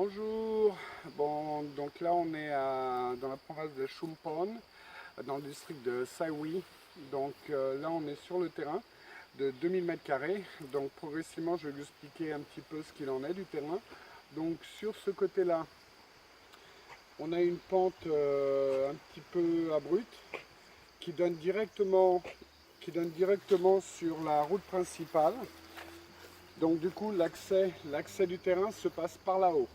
Bonjour, bon donc là on est dans la province de Chumphon, dans le district de Sawi. Donc là on est sur le terrain de 2000 m². Donc progressivement je vais vous expliquer un petit peu ce qu'il en est du terrain. Donc sur ce côté là, on a une pente un petit peu abrupte qui donne directement sur la route principale. Donc du coup l'accès du terrain se passe par là-haut.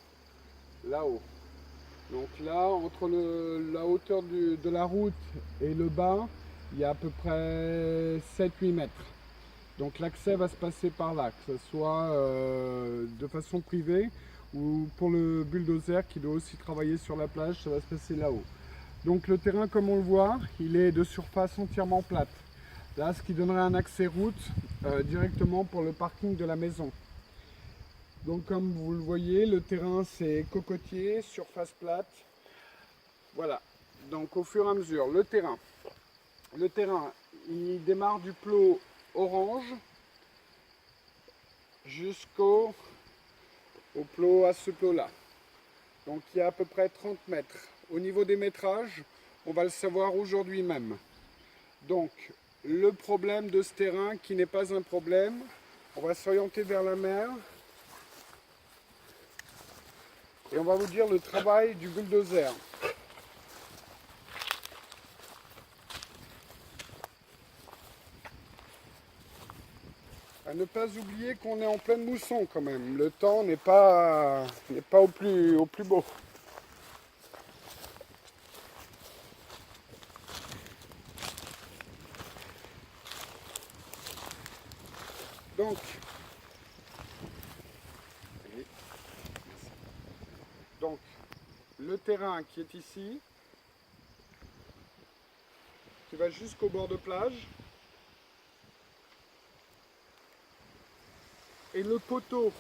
Donc là, entre la hauteur de la route et le bas, il y a à peu près 7-8 mètres. Donc l'accès va se passer par là, que ce soit de façon privée ou pour le bulldozer qui doit aussi travailler sur la plage, ça va se passer là-haut. Donc le terrain, comme on le voit, il est de surface entièrement plate. Là, ce qui donnerait un accès route directement pour le parking de la maison. Donc comme vous le voyez, le terrain c'est cocotier, surface plate. Voilà, donc au fur et à mesure, le terrain il démarre du plot orange jusqu'au plot à ce plot là. Donc il y a à peu près 30 mètres. Au niveau des métrages, on va le savoir aujourd'hui même. Donc le problème de ce terrain qui n'est pas un problème, on va s'orienter vers la mer. Et on va vous dire le travail du bulldozer. À ne pas oublier qu'on est en pleine mousson quand même. Le temps n'est pas au plus beau. Donc, le terrain qui est ici, qui va jusqu'au bord de plage, et le poteau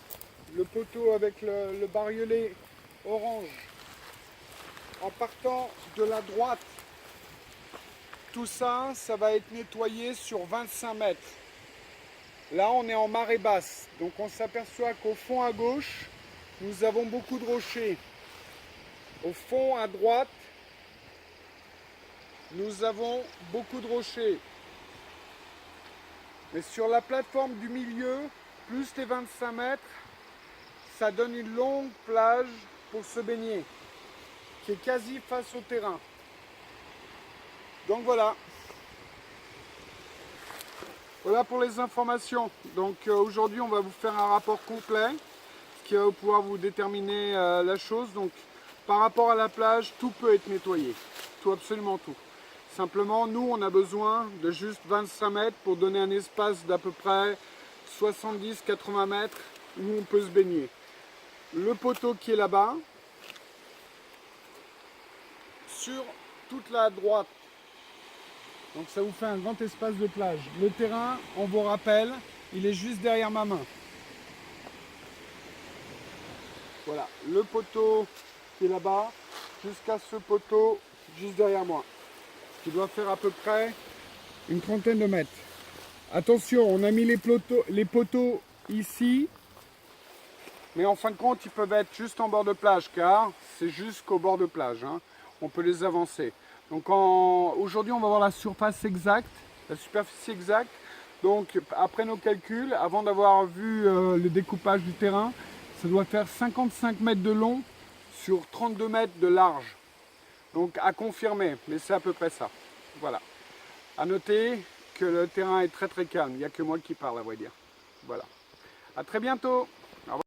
avec le bariolé orange, en partant de la droite, tout ça, ça va être nettoyé sur 25 mètres. Là, on est en marée basse, donc on s'aperçoit qu'au fond à gauche, nous avons beaucoup de rochers. Au fond à droite, nous avons beaucoup de rochers. Mais sur la plateforme du milieu, plus les 25 mètres, ça donne une longue plage pour se baigner, qui est quasi face au terrain. Donc voilà. Voilà pour les informations. Donc aujourd'hui, on va vous faire un rapport complet, qui va pouvoir vous déterminer la chose. Donc par rapport à la plage, tout peut être nettoyé. Tout, absolument tout. Simplement, nous, on a besoin de juste 25 mètres pour donner un espace d'à peu près 70-80 mètres où on peut se baigner. Le poteau qui est là-bas, sur toute la droite. Donc ça vous fait un grand espace de plage. Le terrain, on vous rappelle, il est juste derrière ma main. Voilà, le poteau qui est là-bas, jusqu'à ce poteau juste derrière moi, qui doit faire à peu près une trentaine de mètres. Attention, on a mis les poteaux ici, mais en fin de compte, ils peuvent être juste en bord de plage, car c'est jusqu'au bord de plage. Hein. On peut les avancer. Donc aujourd'hui, on va voir la surface exacte, la superficie exacte. Donc après nos calculs, avant d'avoir vu le découpage du terrain, ça doit faire 55 mètres de long sur 32 mètres de large. Donc à confirmer, mais c'est à peu près ça. Voilà. À noter que le terrain est très très calme. Il n'y a que moi qui parle, à vrai dire. Voilà. À très bientôt.